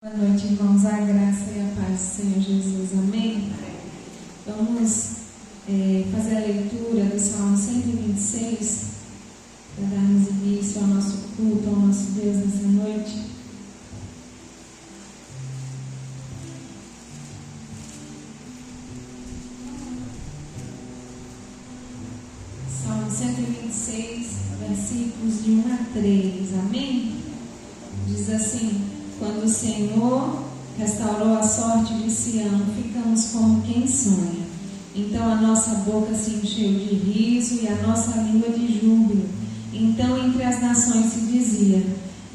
Boa noite, irmãos. A graça e a paz do Senhor Jesus. Amém? Vamos fazer a leitura do Salmo 126 para darmos início ao nosso culto, ao nosso Deus nessa noite. Salmo 126, versículos de 1 a 3. Amém? Diz assim: quando o Senhor restaurou a sorte de Sião, ficamos como quem sonha. Então a nossa boca se encheu de riso e a nossa língua de júbilo. Então entre as nações se dizia: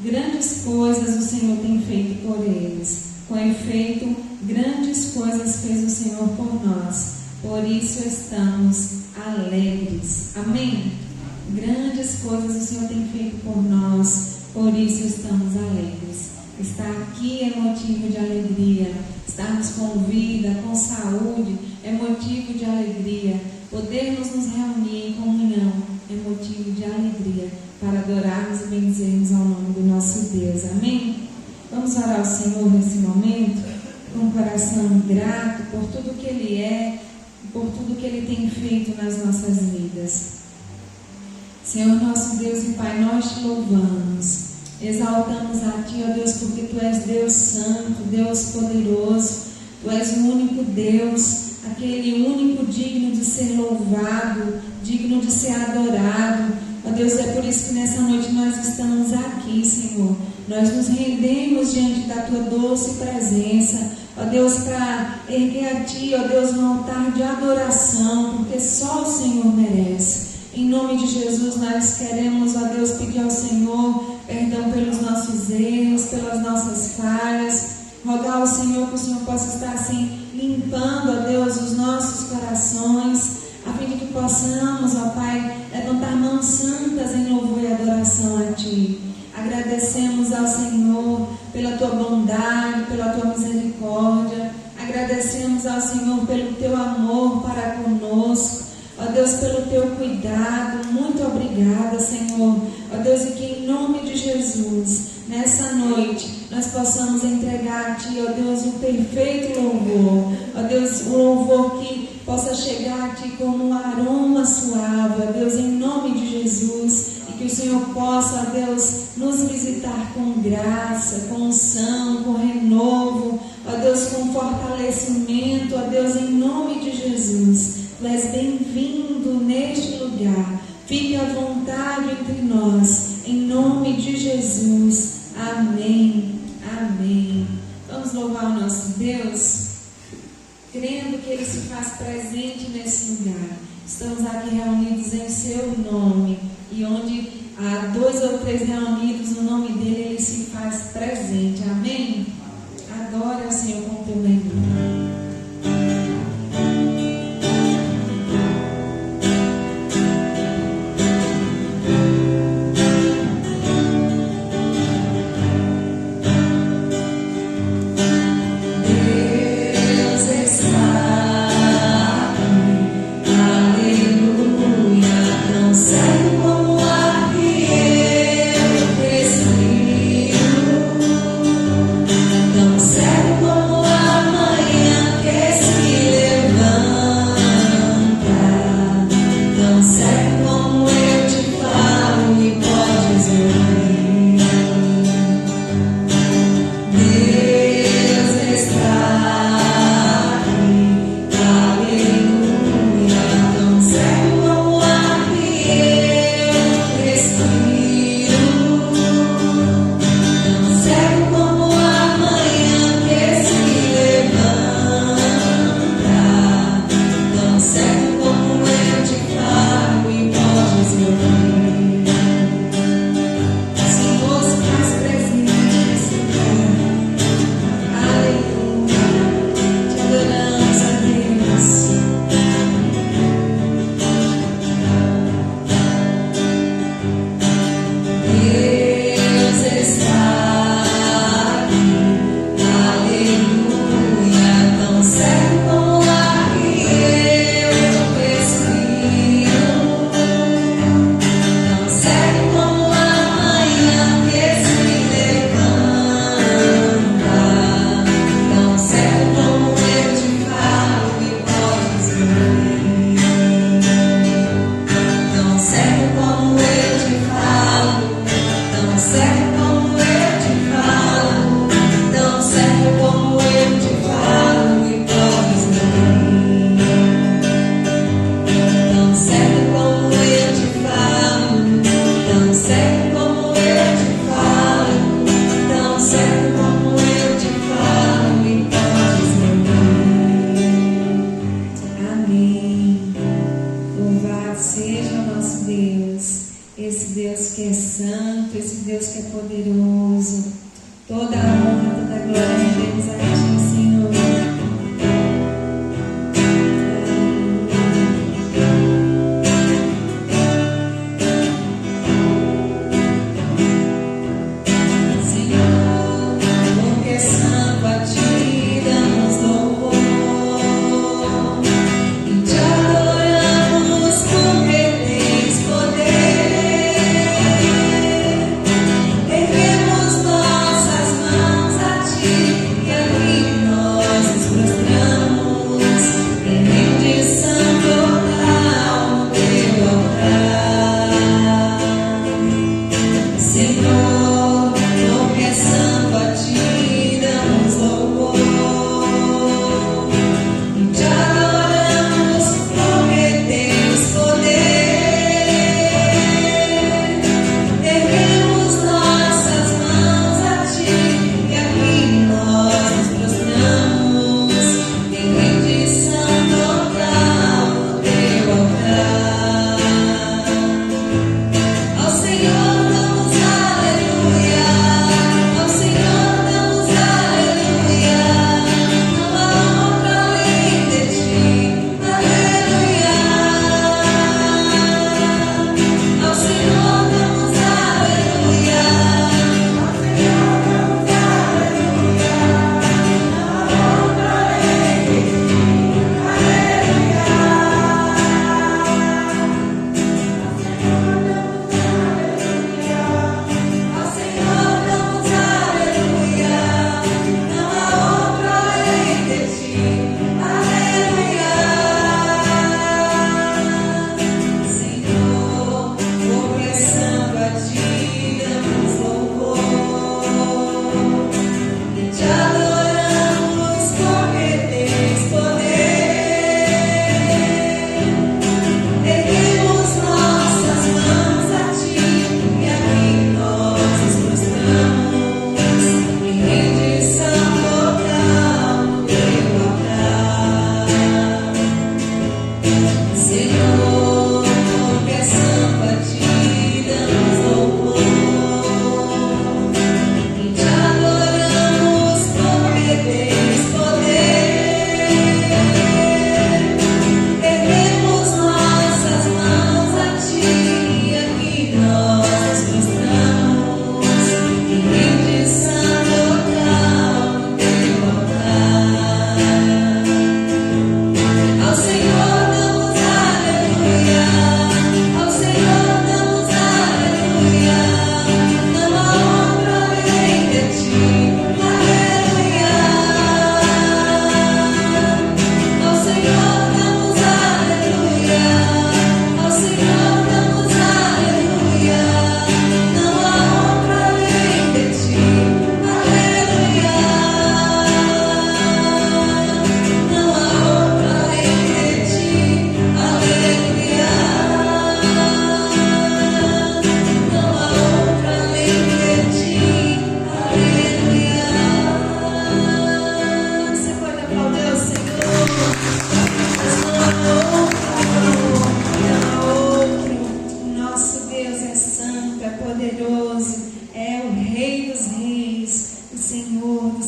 grandes coisas o Senhor tem feito por eles. Com efeito, grandes coisas fez o Senhor por nós. Por isso estamos alegres. Amém? Grandes coisas o Senhor tem feito por nós. Por isso estamos alegres. Estar aqui é motivo de alegria. Estarmos com vida, com saúde, é motivo de alegria. Podermos nos reunir em comunhão é motivo de alegria para adorarmos e benzermos ao nome do nosso Deus. Amém? Vamos orar ao Senhor nesse momento, com um coração grato por tudo que Ele é, por tudo que Ele tem feito nas nossas vidas. Senhor nosso Deus e Pai, nós te louvamos. Exaltamos a Ti, ó Deus, porque Tu és Deus santo, Deus poderoso. Tu és o único Deus, aquele único digno de ser louvado, digno de ser adorado. Ó Deus, é por isso que nessa noite nós estamos aqui, Senhor. Nós nos rendemos diante da Tua doce presença, ó Deus, para erguer a Ti, ó Deus, um altar de adoração, porque só o Senhor merece. Em nome de Jesus, nós queremos, ó Deus, pedir ao Senhor perdão pelos nossos erros, pelas nossas falhas. Rogar ao Senhor que o Senhor possa estar assim limpando, ó Deus, os nossos corações, a fim de que possamos, ó Pai, levantar mãos santas em louvor e adoração a Ti. Agradecemos ao Senhor pela Tua bondade, pela Tua misericórdia. Agradecemos ao Senhor pelo Teu amor para conosco. Ó Deus, pelo Teu cuidado, muito obrigada, Senhor. Ó Deus, e que em nome de Jesus, nessa noite, nós possamos entregar a Ti, ó Deus, o perfeito louvor. Ó Deus, o louvor que possa chegar a Ti como um aroma suave, ó Deus, em nome de Jesus. E que o Senhor possa, ó Deus, nos visitar com graça, com unção, com renovo, ó Deus, com fortalecimento, ó Deus, em nome de Jesus. Tu és bem-vindo neste lugar. Fique à vontade entre nós. Em nome de Jesus. Amém. Amém. Vamos louvar o nosso Deus, crendo que Ele se faz presente nesse lugar. Estamos aqui reunidos em Seu nome. E onde há 2 ou 3 reunidos no nome dEle, Ele se faz presente. Amém? Adore ao Senhor com o teu louvor. Tão certo como a manhã.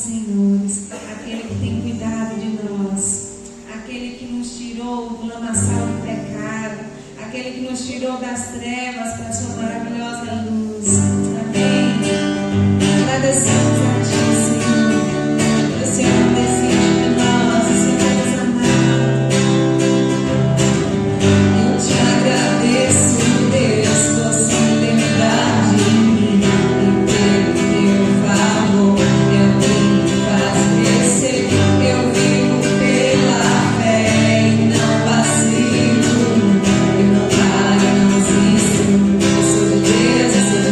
senhores, aquele que tem cuidado de nós, aquele que nos tirou do lamaçal do pecado, aquele que nos tirou das trevas para a sua maravilhosa luz. Amém. Agradecemos a Ti, Senhor. O Senhor não desiste de nós, o Senhor vai nos amar. Eu te agradeço, Deus, por se lembrar de mim e pelo Teu favor. É o que me faz crescer. Eu vivo pela fé e não vacilo. Eu não paro, não desisto. Eu sou de Deus, eu sou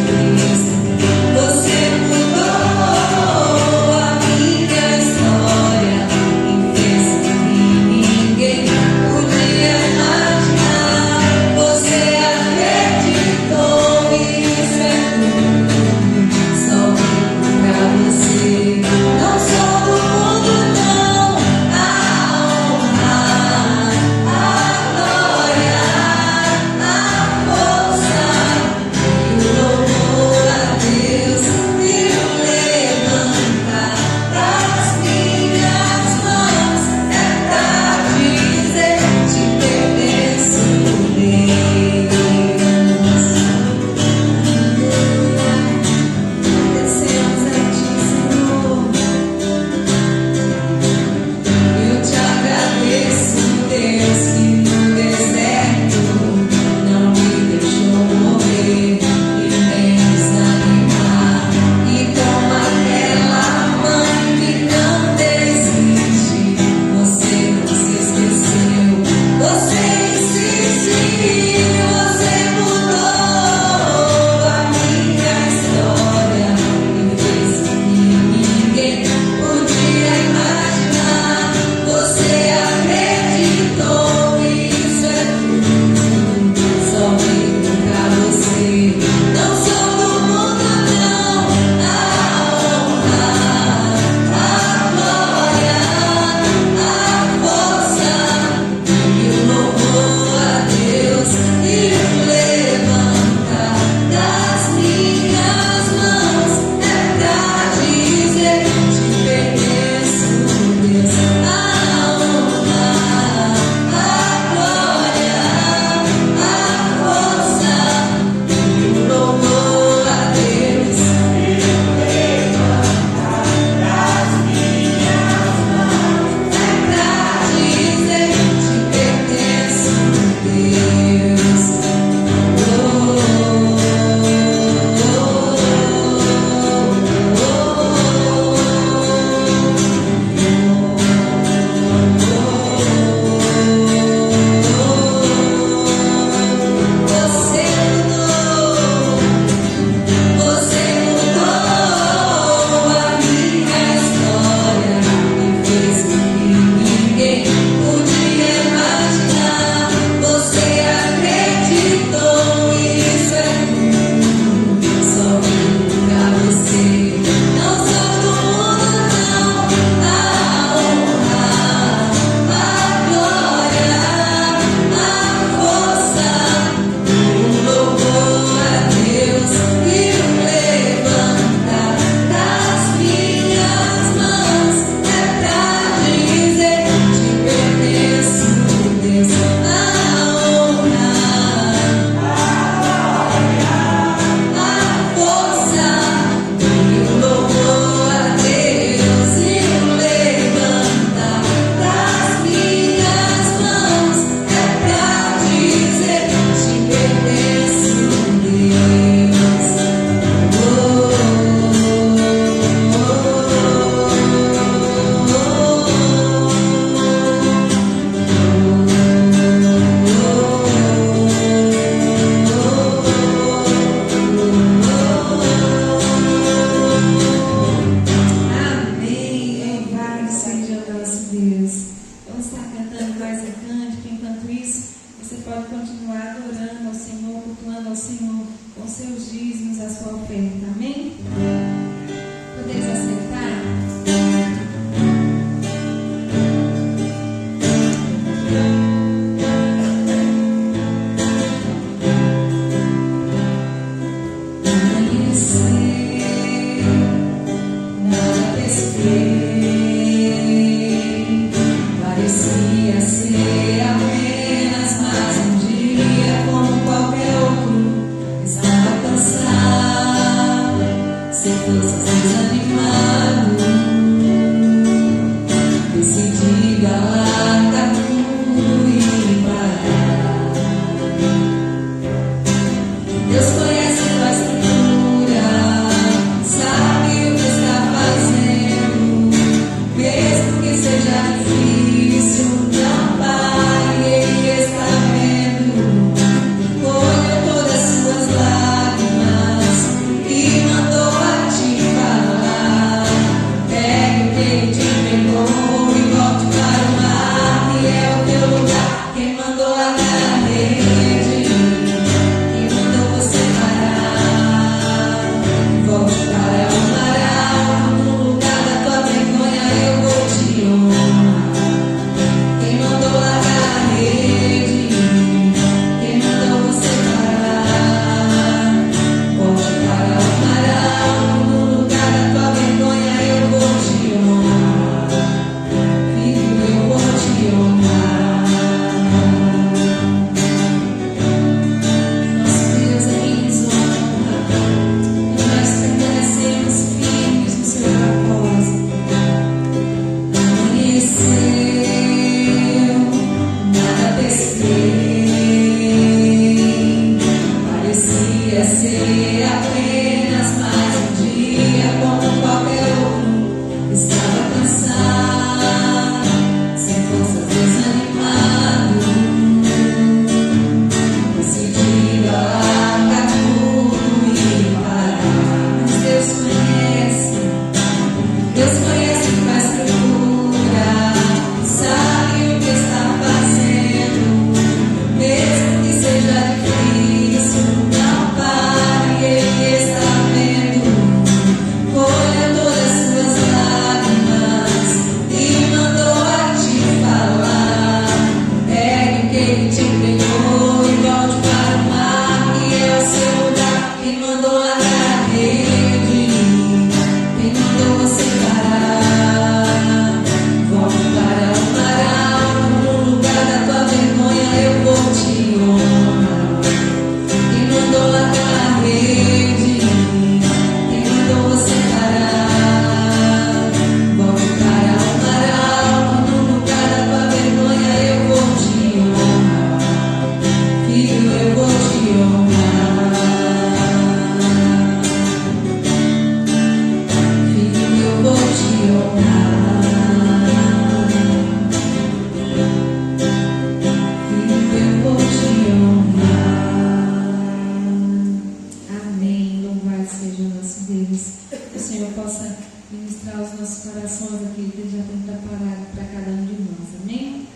que Ele já tem preparado para cada um de nós. Amém?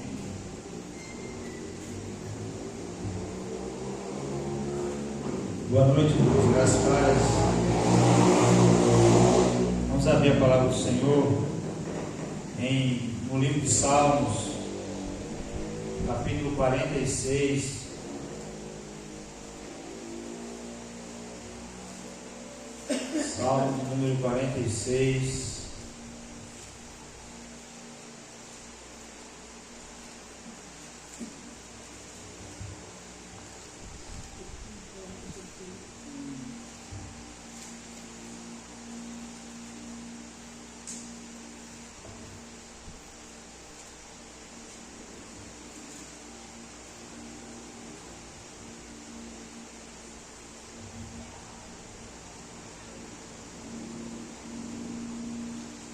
Boa noite, Deus, graças a Deus. Vamos abrir a palavra do Senhor no livro de Salmos, capítulo 46. Salmo número 46.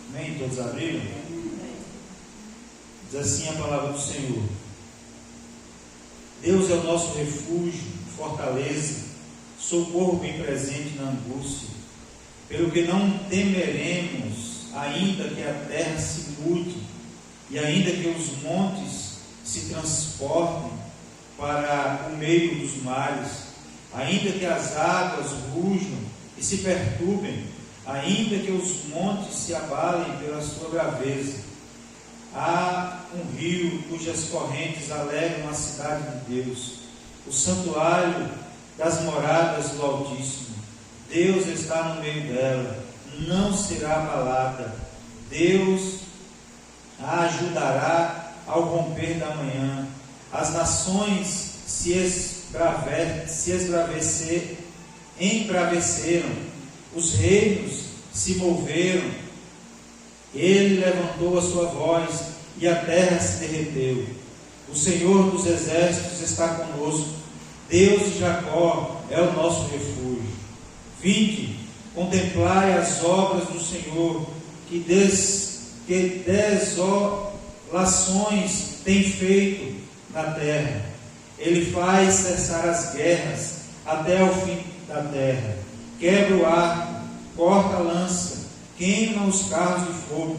Amém? Todos abriram? Diz assim a palavra do Senhor: Deus é o nosso refúgio, fortaleza, socorro bem presente na angústia, pelo que não temeremos, ainda que a terra se mude, e ainda que os montes se transportem para o meio dos mares, ainda que as águas rujam e se perturbem, ainda que os montes se abalem pela sua braveza. Há um rio cujas correntes alegram a cidade de Deus, o santuário das moradas do Altíssimo. Deus está no meio dela, não será abalada. Deus a ajudará ao romper da manhã. As nações embraveceram, os reinos se moveram. Ele levantou a sua voz e a terra se derreteu. O Senhor dos exércitos está conosco. Deus de Jacó é o nosso refúgio. Vinde, contemplai as obras do Senhor, que desolações tem feito na terra. Ele faz cessar as guerras até o fim da terra. Quebra o arco, corta a lança, queima os carros de fogo.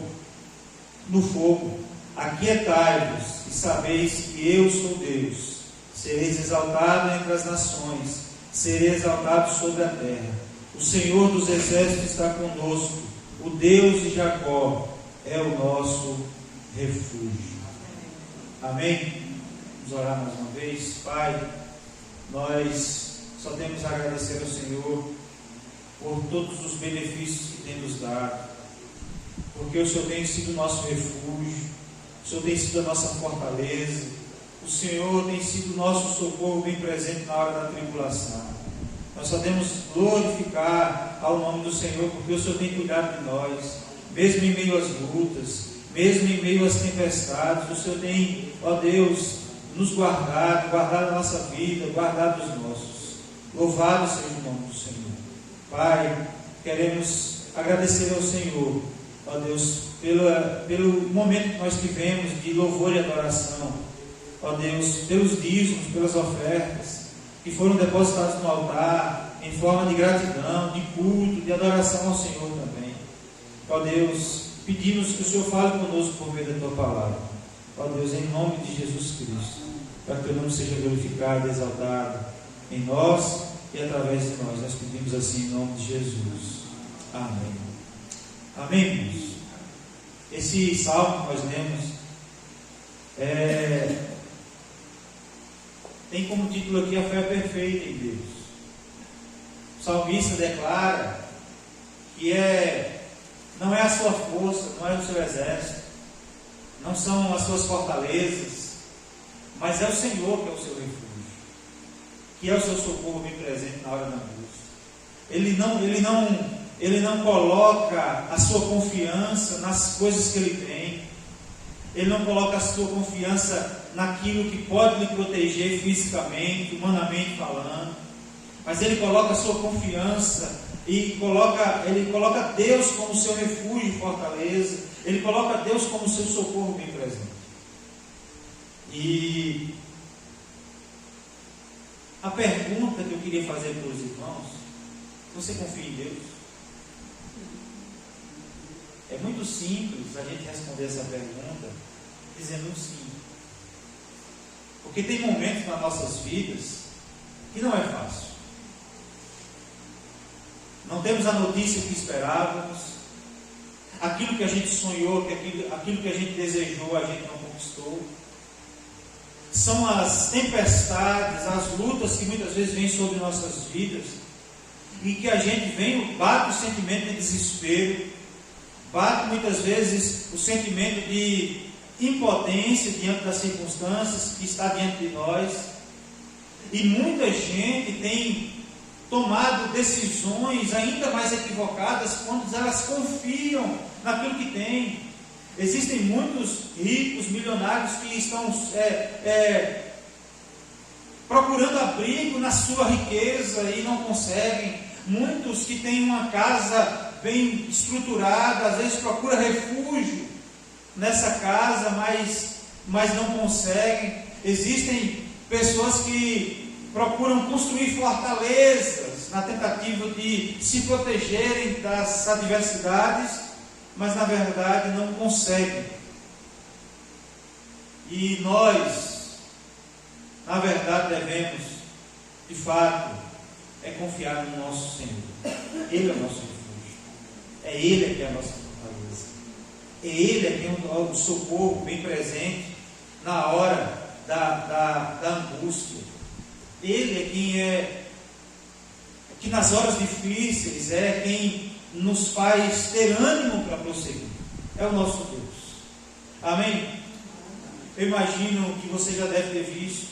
No fogo, aquietai-vos e sabeis que eu sou Deus. Sereis exaltado entre as nações, serei exaltado sobre a terra. O Senhor dos exércitos está conosco, o Deus de Jacó é o nosso refúgio. Amém? Vamos orar mais uma vez. Pai, nós só temos a agradecer ao Senhor por todos os benefícios que tem nos dado, porque o Senhor tem sido o nosso refúgio, o Senhor tem sido a nossa fortaleza, o Senhor tem sido o nosso socorro bem presente na hora da tribulação. Nós só temos glorificar ao nome do Senhor, porque o Senhor tem cuidado de nós, mesmo em meio às lutas, mesmo em meio às tempestades. O Senhor tem, ó Deus, nos guardado a nossa vida, guardado os nossos. Louvado seja o nome do Senhor. Pai, queremos agradecer ao Senhor, ó Deus, pelo momento que nós tivemos de louvor e adoração, ó Deus, pelos dízimos, pelas ofertas que foram depositados no altar, em forma de gratidão, de culto, de adoração ao Senhor também. Ó Deus, pedimos que o Senhor fale conosco por meio da Tua palavra. Ó Deus, em nome de Jesus Cristo, para que Teu nome seja glorificado e exaltado em nós e através de nós. Nós pedimos assim em nome de Jesus. Amém. Amém, irmãos? Esse salmo que nós lemos tem como título aqui a fé perfeita em Deus. O salmista declara que não é a sua força, não é o seu exército, não são as suas fortalezas, mas é o Senhor que é o seu refúgio, que é o seu socorro bem presente na hora da angústia. Ele não coloca a sua confiança nas coisas que ele tem. Ele não coloca a sua confiança naquilo que pode lhe proteger fisicamente, humanamente falando, mas ele coloca a sua confiança e ele coloca Deus como seu refúgio e fortaleza. Ele coloca Deus como seu socorro bem presente. E a pergunta que eu queria fazer para os irmãos: você confia em Deus? É muito simples a gente responder essa pergunta dizendo sim. Porque tem momentos nas nossas vidas que não é fácil. Não temos a notícia que esperávamos. Aquilo que a gente sonhou, aquilo que a gente desejou, a gente não conquistou. São as tempestades, as lutas que muitas vezes vêm sobre nossas vidas, e que a gente bate o sentimento de desespero, bate muitas vezes o sentimento de impotência diante das circunstâncias que está diante de nós. E muita gente tem tomado decisões ainda mais equivocadas quando elas confiam naquilo que tem. Existem muitos ricos, milionários que estão procurando abrigo na sua riqueza e não conseguem. Muitos que têm uma casa bem estruturada, às vezes procuram refúgio nessa casa, mas não conseguem. Existem pessoas que procuram construir fortalezas na tentativa de se protegerem das adversidades, mas na verdade não conseguem. E nós, na verdade, devemos, de fato, confiar no nosso Senhor. Ele é o nosso refúgio. É Ele que é a nossa fortaleza. É Ele que é o socorro bem presente na hora da angústia. Ele é quem que nas horas difíceis é quem nos faz ter ânimo para prosseguir. É o nosso Deus. Amém? Eu imagino que você já deve ter visto,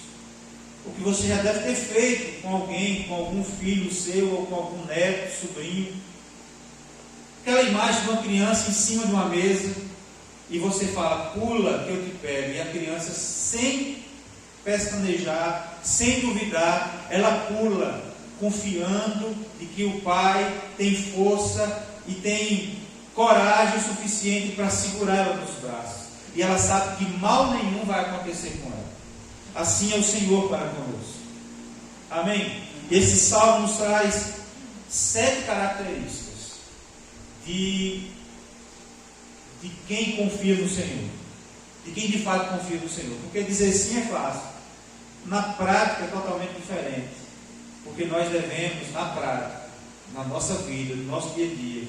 o que você já deve ter feito com alguém, com algum filho seu, ou com algum neto, sobrinho. Aquela imagem de uma criança em cima de uma mesa, e você fala, pula que eu te pego. E a criança, sem pestanejar, sem duvidar, ela pula, confiando de que o pai tem força e tem coragem suficiente para segurar ela nos braços. E ela sabe que mal nenhum vai acontecer com ela. Assim é o Senhor para conosco. Amém? Esse salmo nos traz 7 características de quem confia no Senhor, de quem de fato confia no Senhor. Porque dizer sim é fácil, na prática é totalmente diferente. Porque nós devemos, na prática, na nossa vida, no nosso dia a dia,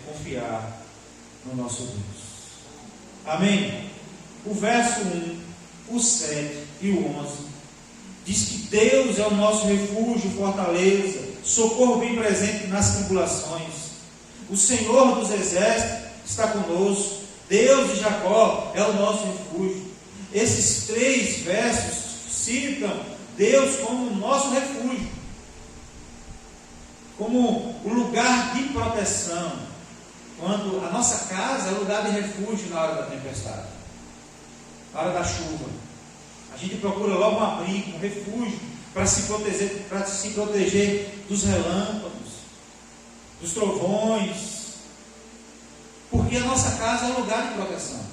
confiar no nosso Deus. Amém? O verso 1, o 7 e o 11 diz que Deus é o nosso refúgio, fortaleza, socorro bem presente nas tribulações. O Senhor dos exércitos está conosco. Deus de Jacó é o nosso refúgio. Esses 3 versos citam Deus como o nosso refúgio, como o lugar de proteção. Quando a nossa casa é o lugar de refúgio na hora da tempestade, na hora da chuva, a gente procura logo um abrigo, um refúgio para se proteger dos relâmpagos, dos trovões, porque a nossa casa é um lugar de proteção.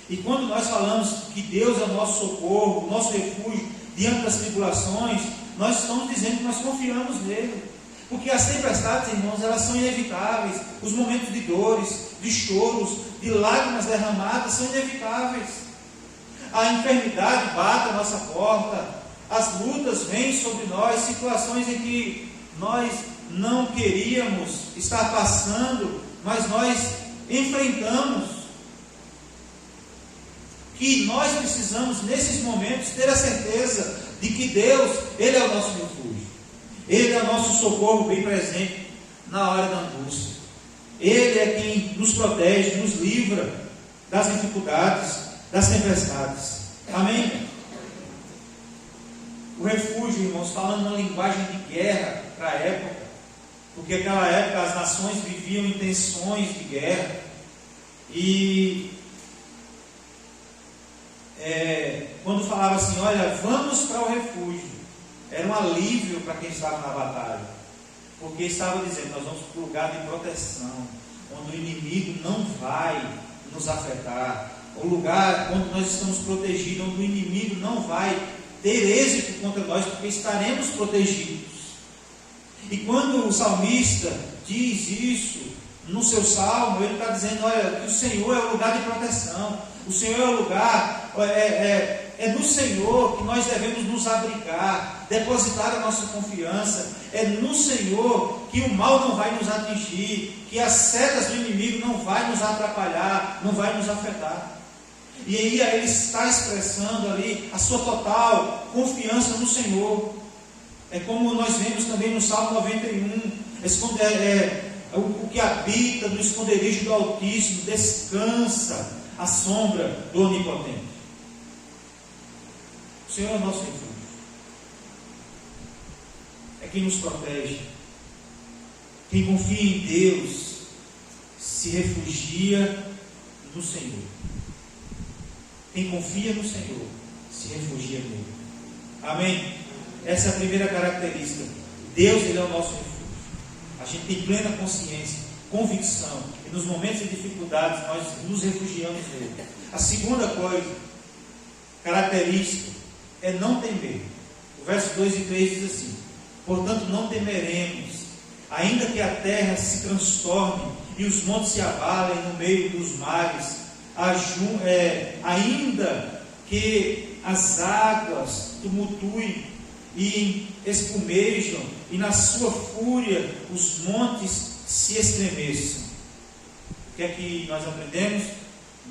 E quando nós falamos que Deus é o nosso socorro, o nosso refúgio diante das tribulações, nós estamos dizendo que nós confiamos nele. Porque as tempestades, irmãos, elas são inevitáveis. Os momentos de dores, de choros, de lágrimas derramadas são inevitáveis. A enfermidade bate à nossa porta, as lutas vêm sobre nós, situações em que nós não queríamos estar passando, mas nós enfrentamos. Que nós precisamos, nesses momentos, ter a certeza de que Deus, Ele é o nosso refúgio. Ele é o nosso socorro bem presente na hora da angústia. Ele é quem nos protege, nos livra das dificuldades, das tempestades. Amém? O refúgio, irmãos, falando uma linguagem de guerra para a época, porque naquela época as nações viviam em tensões de guerra, e quando falava assim, olha, vamos para o refúgio, era um alívio para quem estava na batalha, porque estava dizendo, nós vamos para um lugar de proteção, onde o inimigo não vai nos afetar, o lugar onde nós estamos protegidos, onde o inimigo não vai ter êxito contra nós, porque estaremos protegidos. E quando o salmista diz isso, no seu salmo, ele está dizendo, olha, que o Senhor é o lugar de proteção, o Senhor é o lugar, é no Senhor que nós devemos nos abrigar, depositar a nossa confiança, é no Senhor que o mal não vai nos atingir, que as setas do inimigo não vai nos atrapalhar, não vai nos afetar. E aí ele está expressando ali a sua total confiança no Senhor. É como nós vemos também no Salmo 91, o que habita no esconderijo do Altíssimo descansa à sombra do Onipotente. O Senhor é o nosso refúgio, é quem nos protege. Quem confia em Deus se refugia no Senhor. Quem confia no Senhor se refugia nele. Amém? Essa é a primeira característica. Deus, Ele é o nosso refúgio. A gente tem plena consciência, convicção, e nos momentos de dificuldades nós nos refugiamos nele. A segunda coisa, característica, é não temer. O verso 2 e 3 diz assim: portanto não temeremos, ainda que a terra se transtorne e os montes se abalem no meio dos mares, ainda que as águas tumultuem e espumejam, e na sua fúria os montes se estremeçam. O que é que nós aprendemos?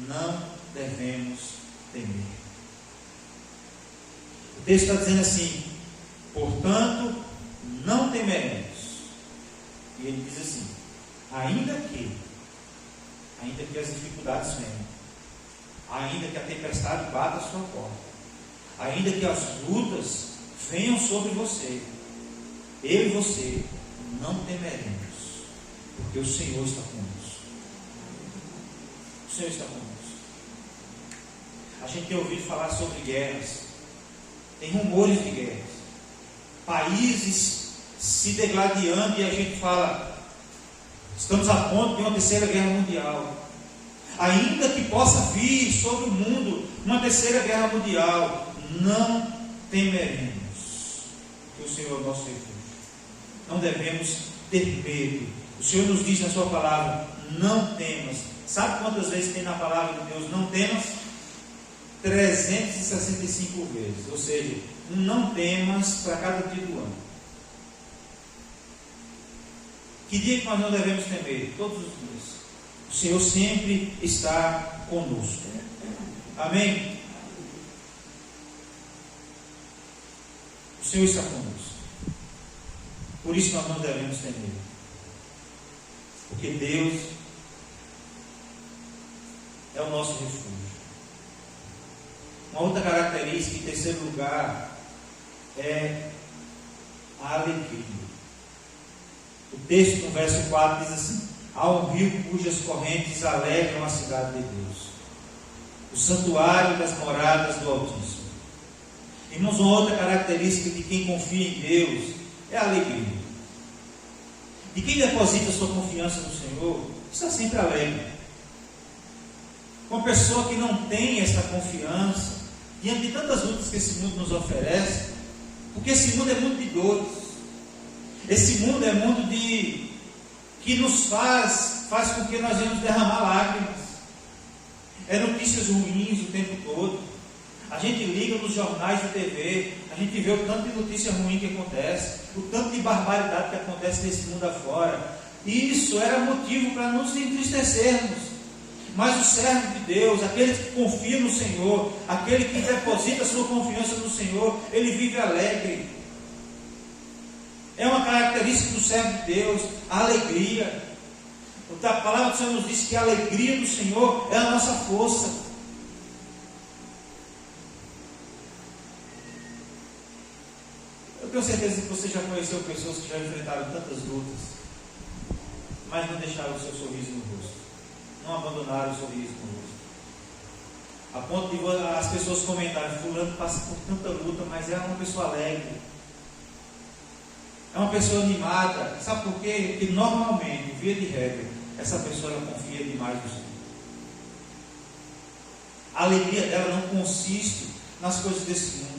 Não devemos temer. O texto está dizendo assim: portanto, não temeremos. E ele diz assim: ainda que as dificuldades venham, ainda que a tempestade bata a sua porta, ainda que as lutas venham sobre você, eu e você não temeremos, porque o Senhor está conosco. O Senhor está conosco. A gente tem ouvido falar sobre guerras, tem rumores de guerras, países se degladiando, e a gente fala, estamos a ponto de uma terceira guerra mundial. Ainda que possa vir sobre o mundo uma terceira guerra mundial, não temeremos, porque o Senhor é o nosso refúgio. Não devemos ter medo. O Senhor nos diz na sua palavra: não temas. Sabe quantas vezes tem na palavra de Deus não temas? 365 vezes. Ou seja, um não temas para cada dia do ano. Que dia que nós não devemos temer? Todos os dias. O Senhor sempre está conosco. Amém? O Senhor está conosco. Por isso nós não devemos temer. Porque Deus é o nosso refúgio. Uma outra característica, em terceiro lugar, é a alegria. O texto no verso 4 diz assim: há um rio cujas correntes alegram a cidade de Deus, o santuário das moradas do Altíssimo. Irmãos, uma outra característica de quem confia em Deus é a alegria. E quem deposita sua confiança no Senhor está sempre alegre. Uma pessoa que não tem essa confiança, diante de tantas lutas que esse mundo nos oferece, porque esse mundo é mundo de dores, esse mundo é mundo que nos faz com que nós venhamos derramar lágrimas, é notícias ruins o tempo todo. A gente liga nos jornais de TV, a gente vê o tanto de notícia ruim que acontece, o tanto de barbaridade que acontece nesse mundo afora. Isso era motivo para nos entristecermos. Mas o servo de Deus, aquele que confia no Senhor, aquele que deposita a sua confiança no Senhor, ele vive alegre. É uma característica do servo de Deus, a alegria. A palavra do Senhor nos diz que a alegria do Senhor é a nossa força. Eu tenho certeza que você já conheceu pessoas que já enfrentaram tantas lutas, mas não deixaram o seu sorriso no rosto, não abandonaram o sorriso no rosto, a ponto de as pessoas comentarem: fulano passa por tanta luta, mas é uma pessoa alegre, é uma pessoa animada. Sabe por quê? Porque normalmente, via de regra, essa pessoa ela confia demais no Senhor. A alegria dela não consiste nas coisas desse mundo.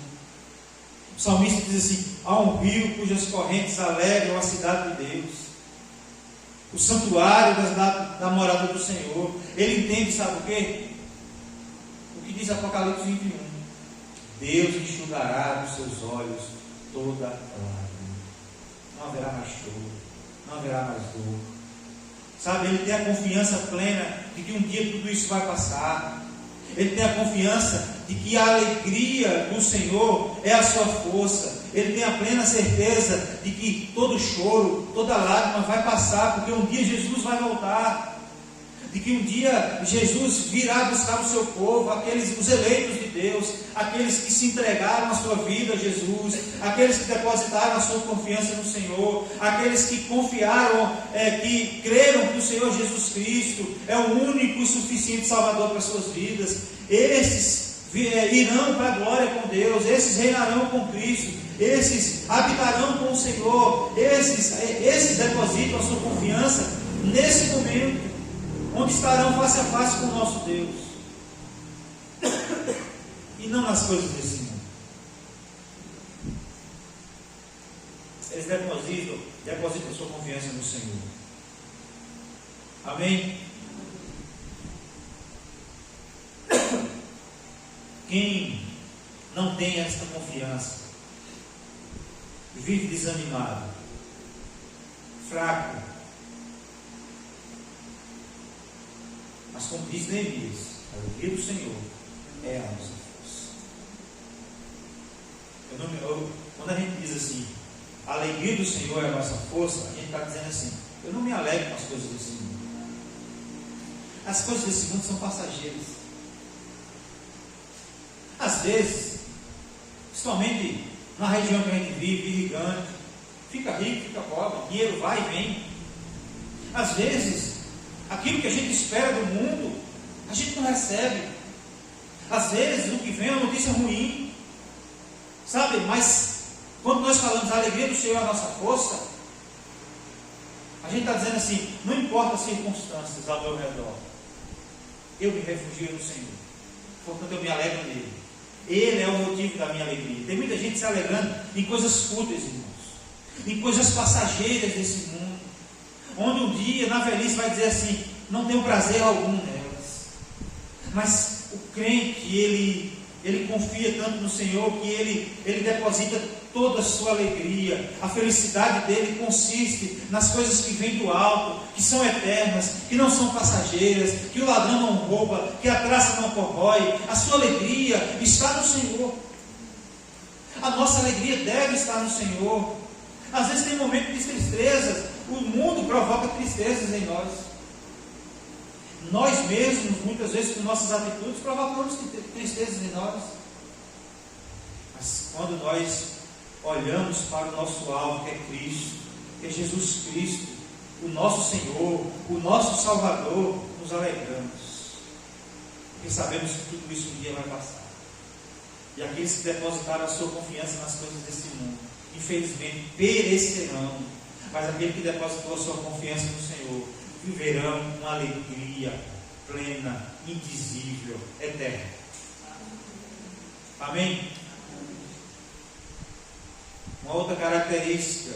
O salmista diz assim: há um rio cujas correntes alegram a cidade de Deus. o santuário da morada do Senhor. Ele entende, sabe o quê? O que diz Apocalipse 21. Deus enxugará dos seus olhos toda lágrima. Não haverá mais choro, não haverá mais dor. Sabe, ele tem a confiança plena de que um dia tudo isso vai passar. Ele tem a confiança de que a alegria do Senhor é a sua força. Ele tem a plena certeza de que todo choro, toda lágrima vai passar, porque um dia Jesus vai voltar. De que um dia Jesus virá buscar o seu povo, os eleitos de Deus, aqueles que se entregaram a sua vida a Jesus, aqueles que depositaram a sua confiança no Senhor, aqueles que confiaram, que creram que o Senhor Jesus Cristo é o único e suficiente Salvador para as suas vidas. Esses irão para a glória com Deus, esses reinarão com Cristo, esses habitarão com o Senhor, esses depositam a sua confiança nesse momento, onde estarão face a face com o nosso Deus, e não nas coisas desse mundo. Eles depositam a sua confiança no Senhor. Amém? Quem não tem esta confiança vive desanimado, fraco. Mas como diz Neemias, a alegria do Senhor é a nossa força. Quando a gente diz assim, a alegria do Senhor é a nossa força, a gente está dizendo assim, eu não me alegro com as coisas desse mundo. As coisas desse mundo são passageiras. Às vezes, principalmente na região que a gente vive, irrigante, fica rico, fica pobre, dinheiro vai e vem. Às vezes, aquilo que a gente espera do mundo, a gente não recebe. Às vezes o que vem é uma notícia ruim, sabe? Mas quando nós falamos a alegria do Senhor é a nossa força, a gente está dizendo assim, não importa as circunstâncias ao meu redor, eu me refugio no Senhor, portanto eu me alegro nele. Ele é o motivo da minha alegria. Tem muita gente se alegrando em coisas fúteis, irmãos, em coisas passageiras desse mundo, onde um dia, na velhice, vai dizer assim, não tenho prazer algum nelas. Mas o crente, ele confia tanto no Senhor, que ele deposita toda a sua alegria. A felicidade dele consiste nas coisas que vêm do alto, que são eternas, que não são passageiras, que o ladrão não rouba, que a traça não corrói. A sua alegria está no Senhor. A nossa alegria deve estar no Senhor. Às vezes tem momentos de tristeza, o mundo provoca tristezas em nós. Nós mesmos, muitas vezes, com nossas atitudes, provocamos tristezas em nós. Mas quando nós olhamos para o nosso alvo, que é Cristo, que é Jesus Cristo, o nosso Senhor, o nosso Salvador, nos alegramos. Porque sabemos que tudo isso um dia vai passar. E aqueles que depositaram a sua confiança nas coisas desse mundo, infelizmente perecerão. Mas aquele que depositou a sua confiança no Senhor, viverão uma alegria plena, indizível, eterna. Amém? Uma outra característica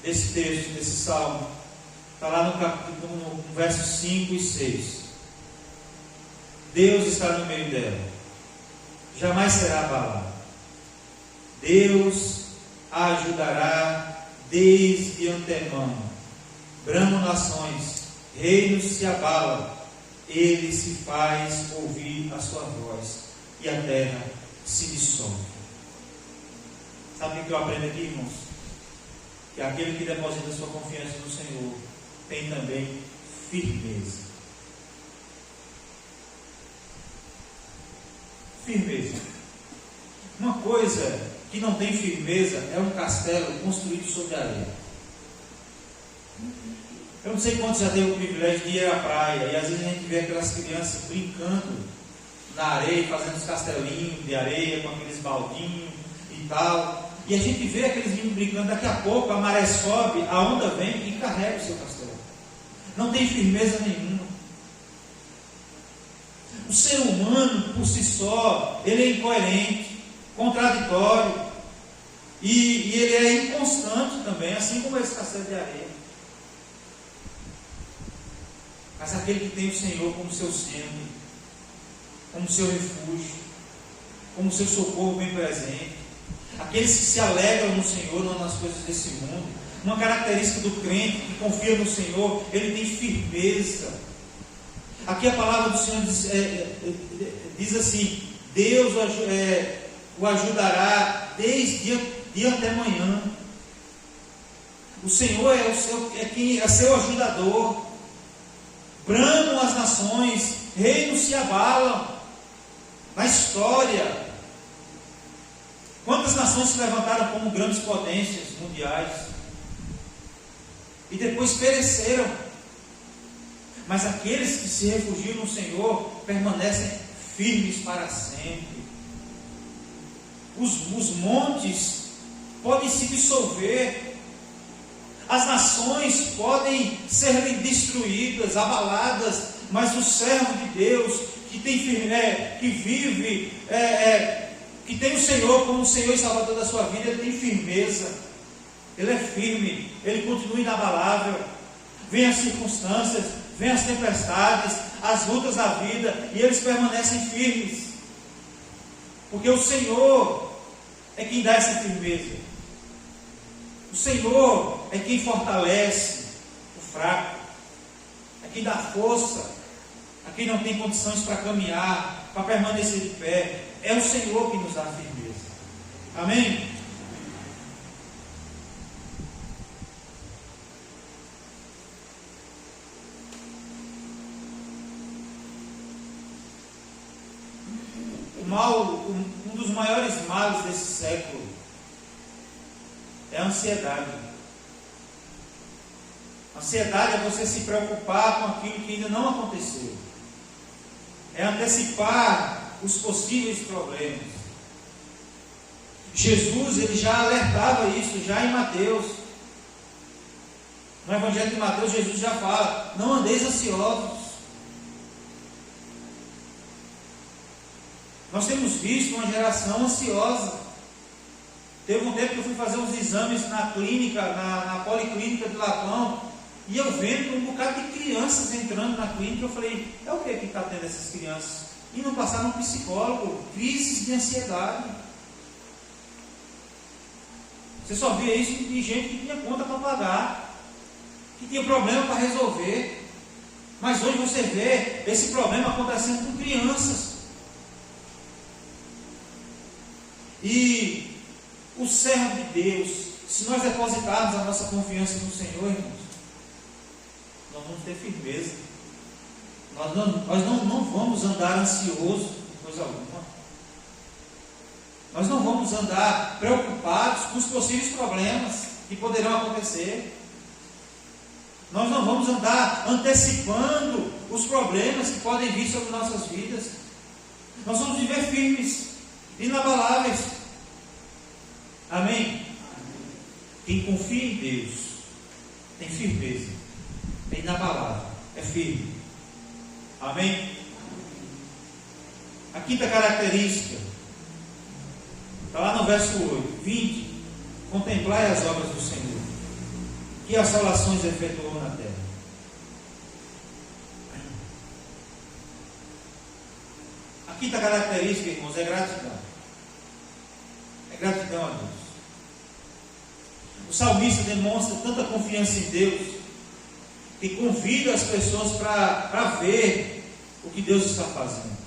desse texto, desse salmo, está lá no versos 5 e 6. Deus está no meio dela, jamais será abalado. Deus a ajudará desde antemão. Bramam nações, reinos se abalam, ele se faz ouvir a sua voz, e a terra se dissolve. Sabe o que eu aprendo aqui, irmãos? Que aquele que deposita sua confiança no Senhor tem também firmeza. Firmeza. Uma coisa que não tem firmeza é um castelo construído sobre areia. Eu não sei quantos já teve o privilégio de ir à praia, e às vezes a gente vê aquelas crianças brincando na areia, fazendo os castelinhos de areia com aqueles baldinhos e tal, e a gente vê aqueles meninos brincando, daqui a pouco a maré sobe, a onda vem e carrega o seu castelo. Não tem firmeza nenhuma. O ser humano por si só, ele é incoerente, contraditório, e ele é inconstante também, assim como esse castelo de areia. mas aquele que tem o Senhor como seu centro, como seu refúgio, como seu socorro bem presente. Aqueles que se alegram no Senhor, não nas coisas desse mundo. Uma característica do crente que confia no Senhor, ele tem firmeza. Aqui a palavra do Senhor diz assim: Deus o ajudará desde dia até manhã. O Senhor é seu ajudador. Bramam as nações, reinos se abalam. Na história, quantas nações se levantaram como grandes potências mundiais e depois pereceram, mas aqueles que se refugiam no Senhor permanecem firmes para sempre. Os montes podem se dissolver, as nações podem ser destruídas, abaladas, mas o servo de Deus que vive, que tem o Senhor como o Senhor e Salvador da sua vida, ele tem firmeza, ele é firme, ele continua inabalável. Vem as circunstâncias, vem as tempestades, as lutas da vida, e eles permanecem firmes, porque o Senhor é quem dá essa firmeza. O Senhor é quem fortalece o fraco, é quem dá força a quem não tem condições para caminhar, para permanecer de pé. É o Senhor que nos dá firmeza. Amém? Um dos maiores males desse século é a ansiedade. Ansiedade é você se preocupar com aquilo que ainda não aconteceu. É antecipar os possíveis problemas. Jesus, ele já alertava isso, já em Mateus. No Evangelho de Mateus, Jesus já fala: não andeis ansiosos. Nós temos visto uma geração ansiosa. Teve um tempo que eu fui fazer uns exames na clínica, na policlínica de Lapão, e eu vendo um bocado de crianças entrando na clínica. Eu falei: é o que está tendo essas crianças? E não passaram um psicólogo, crises de ansiedade. Você só via isso de gente que tinha conta para pagar, que tinha problema para resolver. Mas hoje você vê esse problema acontecendo com crianças. E o servo de Deus, se nós depositarmos a nossa confiança no Senhor, irmãos, nós vamos ter firmeza. Nós não vamos andar ansiosos por coisa alguma. Nós não vamos andar preocupados com os possíveis problemas que poderão acontecer. Nós não vamos andar antecipando os problemas que podem vir sobre nossas vidas. Nós vamos viver firmes, inabaláveis. Amém? Quem confia em Deus tem firmeza, é inabalável, é firme. Amém? A quinta característica está lá no verso 8: 20. Contemplai as obras do Senhor, que assolações efetuou na terra. A quinta característica, irmãos, é gratidão. É gratidão a Deus. O salmista demonstra tanta confiança em Deus que convida as pessoas para ver o que Deus está fazendo.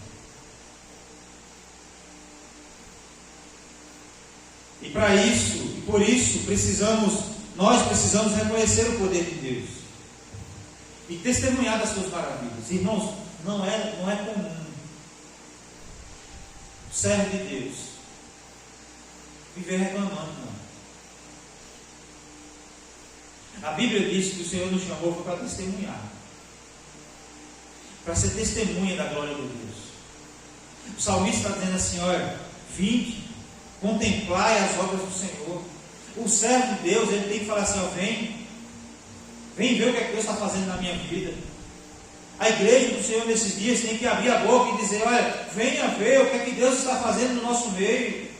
E para isso, e por isso, nós precisamos reconhecer o poder de Deus e testemunhar das suas maravilhas. Irmãos, não é comum o servo de Deus viver reclamando, não. A Bíblia diz que o Senhor nos chamou para testemunhar, para ser testemunha da glória de Deus. O salmista está dizendo assim: olha, vinde, contemplai as obras do Senhor. O servo de Deus, ele tem que falar assim: ó, vem ver o que é que Deus está fazendo na minha vida. A igreja do Senhor nesses dias tem que abrir a boca e dizer: olha, venha ver o que é que Deus está fazendo no nosso meio,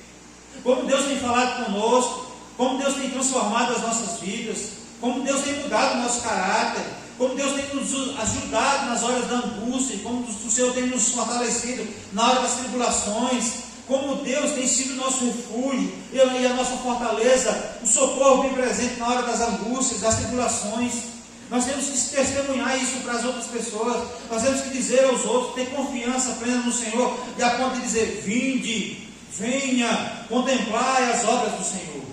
como Deus tem falado conosco, como Deus tem transformado as nossas vidas, como Deus tem mudado o nosso caráter, como Deus tem nos ajudado nas horas da angústia, como o Senhor tem nos fortalecido na hora das tribulações, como Deus tem sido nosso refúgio e a nossa fortaleza, o socorro bem presente na hora das angústias, das tribulações. Nós temos que testemunhar isso para as outras pessoas, nós temos que dizer aos outros, ter confiança plena no Senhor, e a ponto de dizer: vinde, venha, contemplai as obras do Senhor.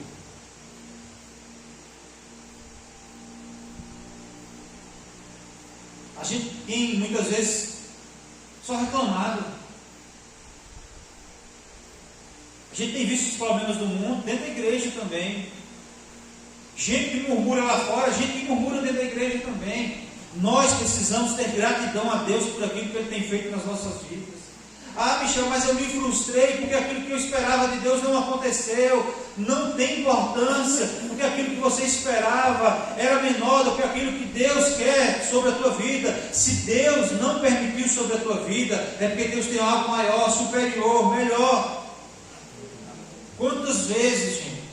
A gente tem muitas vezes só reclamado. A gente tem visto os problemas do mundo dentro da igreja também. Gente que murmura lá fora, gente que murmura dentro da igreja também. Nós precisamos ter gratidão a Deus por aquilo que Ele tem feito nas nossas vidas. Ah, Michel, mas eu me frustrei porque aquilo que eu esperava de Deus não aconteceu. Não tem importância, porque aquilo que você esperava era menor do que aquilo que Deus quer sobre a tua vida. Se Deus não permitiu sobre a tua vida, é porque Deus tem algo maior, superior, melhor. Quantas vezes, gente,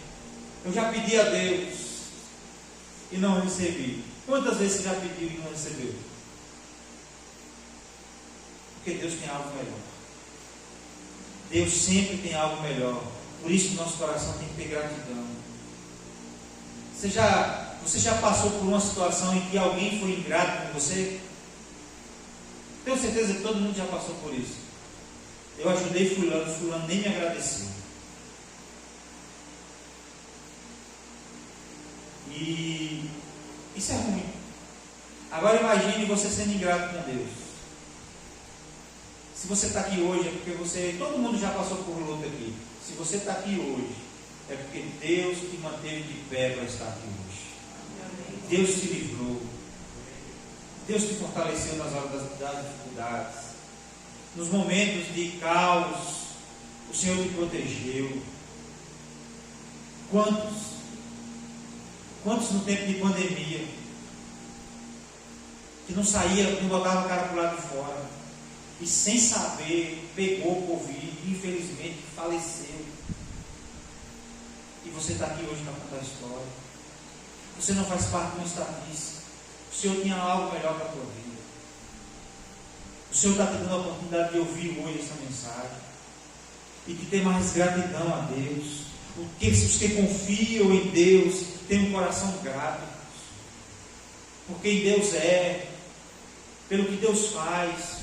eu já pedi a Deus e não recebi? Quantas vezes você já pediu e não recebeu? Porque Deus tem algo melhor. Deus sempre tem algo melhor. Por isso que nosso coração tem que ter gratidão. Você já passou por uma situação em que alguém foi ingrato com você? Tenho certeza que todo mundo já passou por isso. Eu ajudei fulano nem me agradeceu. E isso é ruim. Agora imagine você sendo ingrato com Deus. Se você está aqui hoje é porque todo mundo já passou por luta aqui. Se você está aqui hoje, é porque Deus te manteve de pé para estar aqui hoje. Deus te livrou. Deus te fortaleceu nas horas das dificuldades. Nos momentos de caos, o Senhor te protegeu. Quantos no tempo de pandemia, que não saía, não botava a cara para o lado de fora, e sem saber, pegou o Covid, infelizmente faleceu. E você está aqui hoje para contar a história. Você não faz parte de uma estatística. O Senhor tinha algo melhor para a tua vida. O Senhor está te dando a oportunidade de ouvir hoje essa mensagem e de ter mais gratidão a Deus. Porque os que confiam em Deus têm um coração grato por quem Deus é, pelo que Deus faz,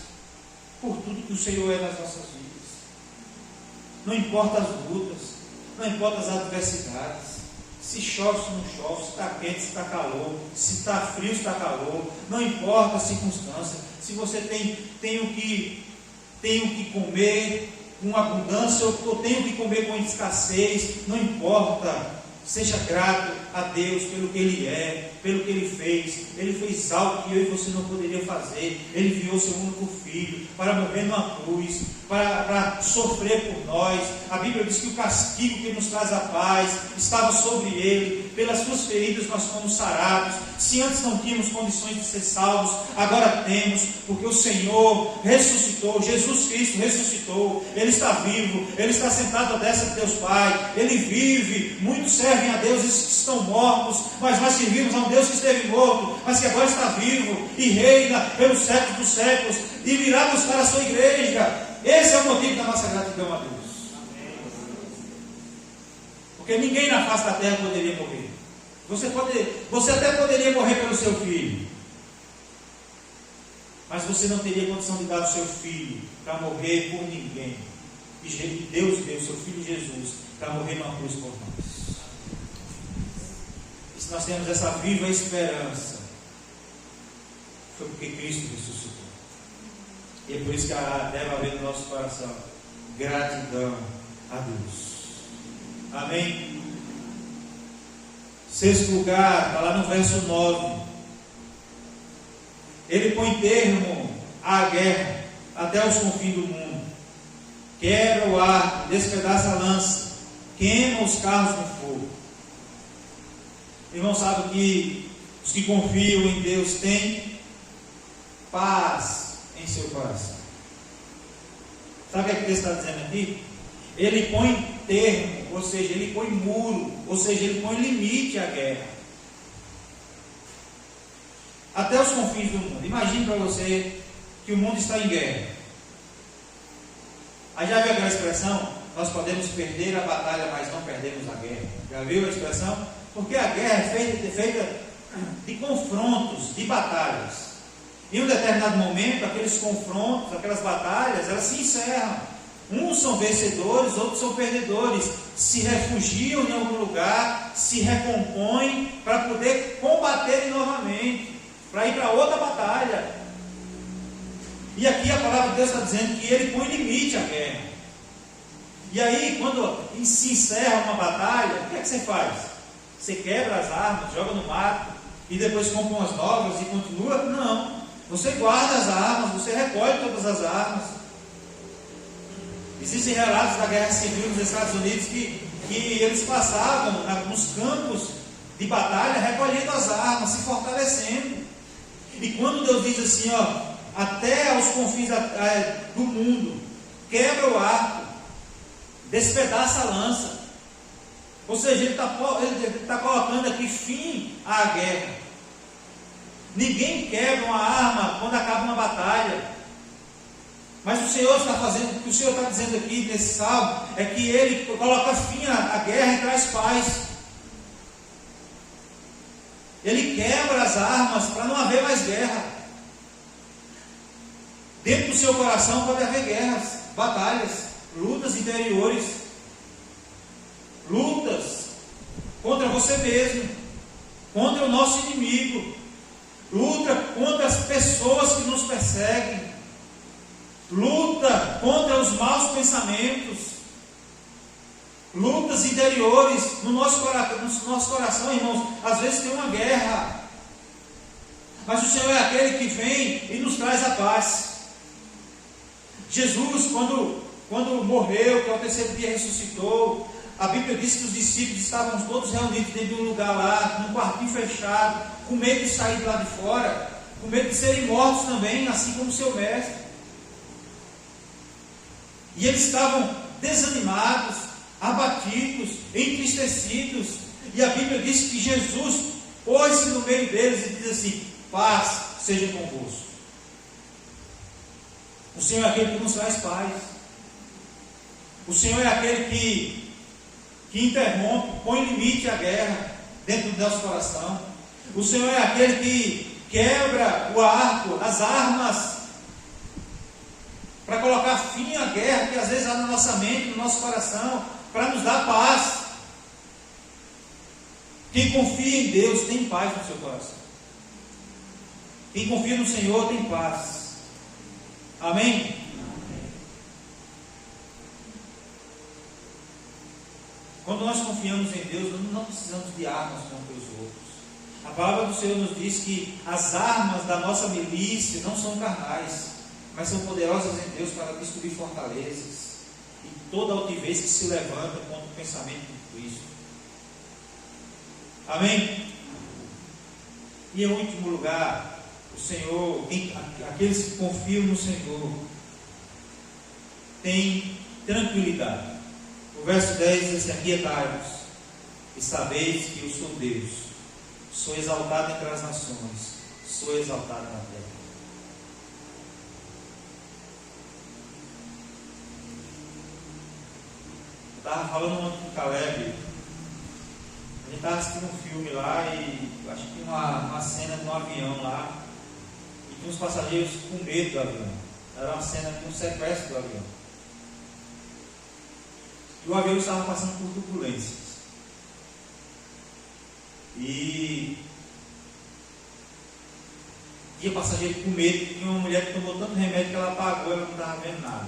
por tudo que o Senhor é nas nossas vidas. Não importa as lutas, não importa as adversidades, se chove, se não chove, se está quente, se está calor, se está frio, se está calor, não importa a circunstância. Se você tem o que comer com abundância ou tenho que comer com escassez, não importa. Seja grato a Deus pelo que Ele é, pelo que Ele fez. Ele fez algo que eu e você não poderia fazer. Ele enviou seu único filho para morrer numa cruz, para sofrer por nós. A Bíblia diz que o castigo que nos traz a paz estava sobre Ele. Pelas suas feridas nós fomos sarados. Se antes não tínhamos condições de ser salvos, agora temos, porque o Senhor ressuscitou. Jesus Cristo ressuscitou. Ele está vivo, Ele está sentado à destra de Deus Pai. Ele vive. Muitos servem a deuses que estão mortos, mas nós servimos a um Deus que esteve morto, mas que agora está vivo e reina pelos séculos dos séculos e virá buscar a sua igreja. Esse é o motivo da nossa gratidão a Deus. Porque ninguém na face da terra poderia morrer. Você até poderia morrer pelo seu filho, mas você não teria condição de dar o seu filho para morrer por ninguém. E Deus deu o seu filho Jesus para morrer numa cruz por nós. E se nós temos essa viva esperança, foi porque Cristo ressuscitou. E é por isso que deve haver no nosso coração gratidão a Deus. Amém? Sexto lugar, está lá no verso 9. Ele põe termo à guerra até os confins do mundo. Quebra o arco, despedaça a lança, queima os carros no fogo. Irmão, sabe que os que confiam em Deus têm paz em seu coração. Sabe o que Deus está dizendo aqui? Ele põe termo, ou seja, ele põe muro, ou seja, ele põe limite à guerra. até os confins do mundo. Imagine para você que o mundo está em guerra. Aí já viu aquela expressão? Nós podemos perder a batalha, mas não perdemos a guerra. Já viu a expressão? Porque a guerra é feita de confrontos, de batalhas. Em um determinado momento, aqueles confrontos, aquelas batalhas, elas se encerram. Uns são vencedores, outros são perdedores. Se refugiam em algum lugar, se recompõem para poder combater novamente, para ir para outra batalha. E aqui a palavra de Deus está dizendo que ele põe limite à guerra. E aí, quando se encerra uma batalha, o que é que você faz? Você quebra as armas, joga no mato e depois compra umas novas e continua? Não. Você guarda as armas, você recolhe todas as armas. Existem relatos da guerra civil nos Estados Unidos que eles passavam nos campos de batalha recolhendo as armas, se fortalecendo. E quando Deus diz assim, ó, até aos confins do mundo, quebra o arco, despedaça a lança. Ou seja, ele está colocando aqui fim à guerra. Ninguém quebra uma arma quando acaba uma batalha. Mas o Senhor está fazendo, o que o Senhor está dizendo aqui nesse salmo, é que Ele coloca fim à guerra e traz paz. Ele quebra as armas para não haver mais guerra. Dentro do seu coração pode haver guerras, batalhas, lutas interiores, lutas contra você mesmo, contra o nosso inimigo, luta contra as pessoas que nos perseguem, luta contra os maus pensamentos, lutas interiores no nosso coração, irmãos. Às vezes tem uma guerra, mas o Senhor é aquele que vem e nos traz a paz. Jesus, quando morreu, que ao terceiro dia ressuscitou, a Bíblia diz que os discípulos estavam todos reunidos dentro de um lugar lá, num quartinho fechado, com medo de sair de lá de fora, com medo de serem mortos também, assim como o seu mestre. E eles estavam desanimados, abatidos, entristecidos. E a Bíblia diz que Jesus pôs-se no meio deles e diz assim: paz seja convosco. O Senhor é aquele que nos traz paz. O Senhor é aquele que interrompe, põe limite à guerra dentro do nosso coração. O Senhor é aquele que quebra o arco, as armas, para colocar fim à guerra que às vezes há na nossa mente, no nosso coração, para nos dar paz. Quem confia em Deus tem paz no seu coração. Quem confia no Senhor tem paz. Amém? Quando nós confiamos em Deus, nós não precisamos de armas contra os outros. A palavra do Senhor nos diz que as armas da nossa milícia não são carnais, mas são poderosas em Deus para destruir fortalezas e toda altivez que se levanta contra o pensamento de Cristo. Amém? E em último lugar, o Senhor, aqueles que confiam no Senhor, têm tranquilidade. O verso 10 diz assim: aquietai-vos e sabeis que eu sou Deus, sou exaltado entre as nações, sou exaltado na terra. Eu estava falando ontem com o Caleb, a gente estava assistindo um filme lá e acho que tinha uma cena de um avião lá, e tinha uns passageiros com medo do avião. Era uma cena de um sequestro do avião. E o avião estava passando por turbulências. E tinha passageiro com medo, tinha uma mulher que tomou tanto remédio que ela apagou, ela não estava vendo nada.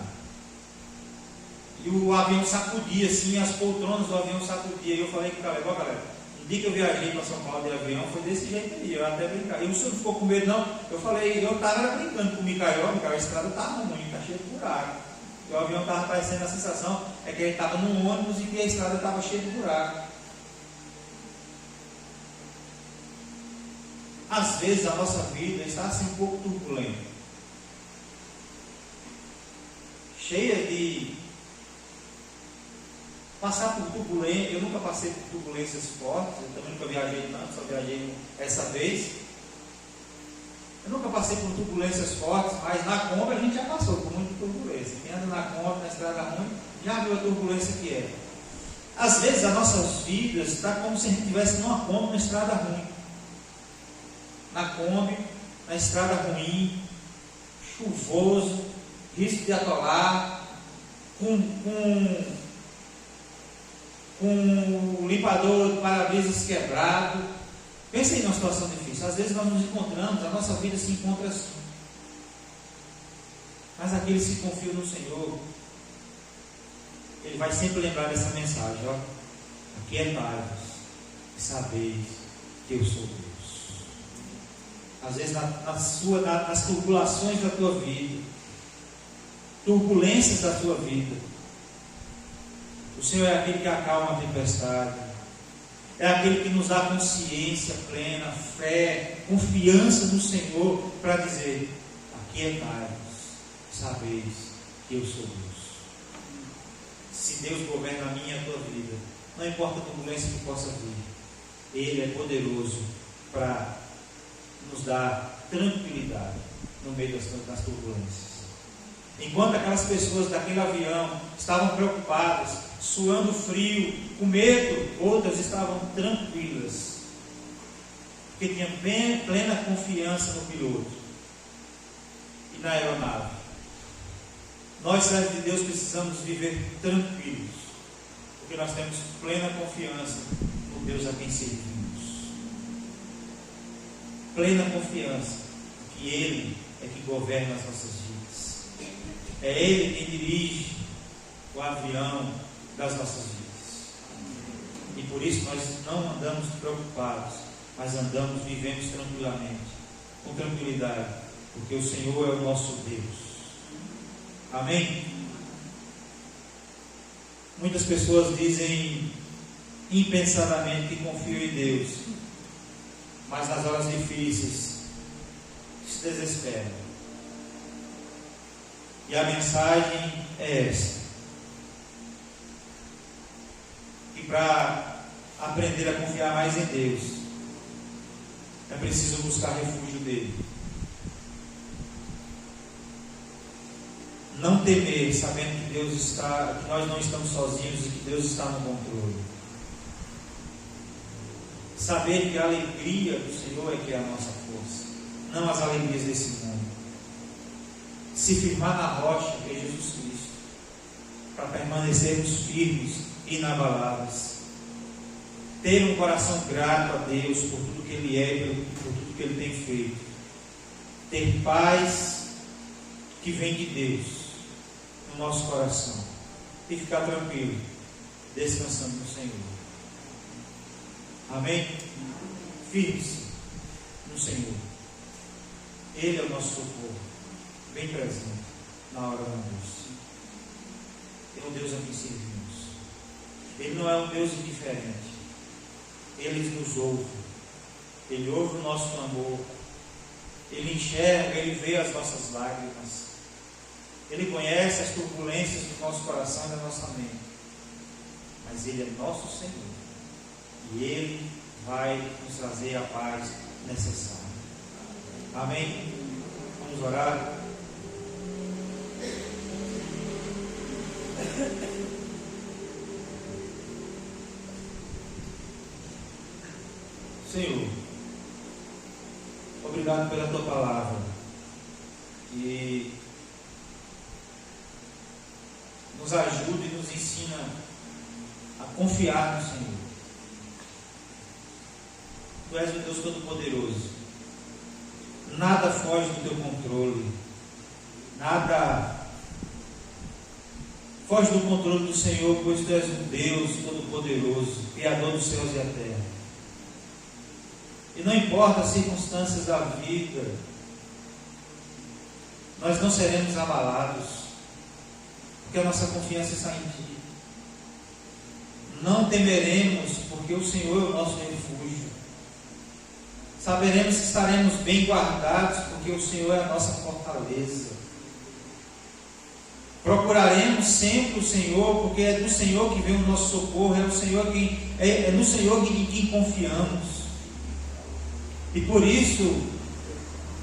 E o avião sacudia, assim, as poltronas do avião sacudia. E eu falei com o Caleb: ó, galera, no dia que eu viajei para São Paulo de avião, foi desse jeito aí, eu até brincar. E o senhor não ficou com medo, não? Eu falei, eu estava brincando com o Micael, a estrada estava ruim, está cheia de buraco. E o avião estava parecendo, a sensação é que ele estava num ônibus e que a estrada estava cheia de buraco. Às vezes a nossa vida está assim um pouco turbulenta, cheia de passar por turbulência. Eu nunca passei por turbulências fortes, eu também nunca viajei tanto, só viajei essa vez. Eu nunca passei por turbulências fortes, mas na Kombi a gente já passou por muita turbulência. Quem anda na Kombi, na estrada ruim, já viu a turbulência que é. Às vezes as nossas vidas está como se a gente estivesse numa Kombi, na estrada ruim. Na Kombi, na estrada ruim, chuvoso, risco de atolar, com o limpador de para-brisas quebrado. Pensa em uma situação difícil. Às vezes nós nos encontramos, a nossa vida se encontra assim. Mas aqueles que confiam no Senhor, ele vai sempre lembrar dessa mensagem, ó. Aquietai-vos e sabeis que eu sou Deus. Às vezes nas turbulações da tua vida, turbulências da tua vida, o Senhor é aquele que acalma a tempestade. É aquele que nos dá consciência plena, fé, confiança no Senhor, para dizer: aquietai-vos, sabeis que eu sou Deus. Se Deus governa a minha e a tua vida, não importa a turbulência que possa vir, Ele é poderoso para nos dar tranquilidade no meio das turbulências. Enquanto aquelas pessoas daquele avião estavam preocupadas, suando frio, com medo, outras estavam tranquilas, porque tinham plena confiança no piloto e na aeronave. Nós, servos de Deus, precisamos viver tranquilos, porque nós temos plena confiança no Deus a quem servimos. Plena confiança que Ele é que governa as nossas vidas. É Ele quem dirige o avião das nossas vidas. E por isso nós não andamos preocupados, mas andamos, vivemos tranquilamente, com tranquilidade, porque o Senhor é o nosso Deus. Amém? Muitas pessoas dizem impensadamente que confiam em Deus, mas nas horas difíceis se desesperam. E a mensagem é essa: que para aprender a confiar mais em Deus, é preciso buscar refúgio dele. Não temer, sabendo que Deus está, que nós não estamos sozinhos e que Deus está no controle. Saber que a alegria do Senhor é que é a nossa força, não as alegrias desse mundo. Se firmar na rocha que é Jesus Cristo, para permanecermos firmes e inabaláveis. Ter um coração grato a Deus por tudo que Ele é e por tudo que Ele tem feito. Ter paz que vem de Deus no nosso coração e ficar tranquilo, descansando no Senhor. Amém? Firme-se no Senhor. Ele é o nosso socorro, bem presente na hora da angústia. É um Deus a quem servimos. Ele não é um Deus indiferente. Ele nos ouve. Ele ouve o nosso clamor. Ele enxerga, Ele vê as nossas lágrimas. Ele conhece as turbulências do nosso coração e da nossa mente. Mas Ele é nosso Senhor. E Ele vai nos trazer a paz necessária. Amém? Vamos orar. Senhor, obrigado pela Tua palavra, e nos ajuda e nos ensina a confiar no Senhor. Tu és o Deus Todo-Poderoso, nada foge do Teu controle, nada foge do controle do Senhor, pois Tu és um Deus Todo-Poderoso, Criador dos céus e a terra. E não importa as circunstâncias da vida, nós não seremos abalados, porque a nossa confiança está em Ti. Não temeremos, porque o Senhor é o nosso refúgio. Saberemos que estaremos bem guardados, porque o Senhor é a nossa fortaleza. Procuraremos sempre o Senhor, porque é do Senhor que vem o nosso socorro, é no Senhor em quem confiamos. E por isso,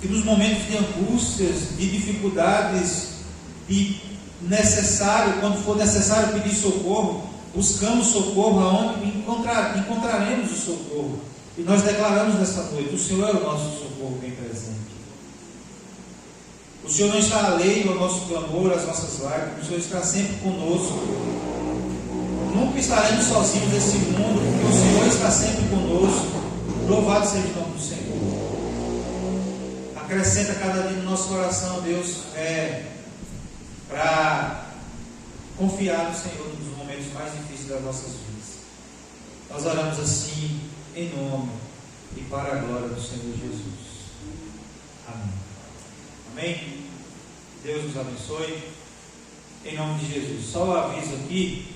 que nos momentos de angústias, de dificuldades, quando for necessário pedir socorro, buscamos socorro aonde encontraremos o socorro. E nós declaramos nessa noite: o Senhor é o nosso socorro bem presente. O Senhor não está alheio ao nosso clamor, às nossas lágrimas. O Senhor está sempre conosco. Nunca estaremos sozinhos nesse mundo, porque o Senhor está sempre conosco. Louvado seja o nome do Senhor. Acrescenta cada dia no nosso coração, Deus, para confiar no Senhor nos momentos mais difíceis das nossas vidas. Nós oramos assim, em nome e para a glória do Senhor Jesus. Amém. Amém? Deus nos abençoe. Em nome de Jesus. Só o aviso aqui.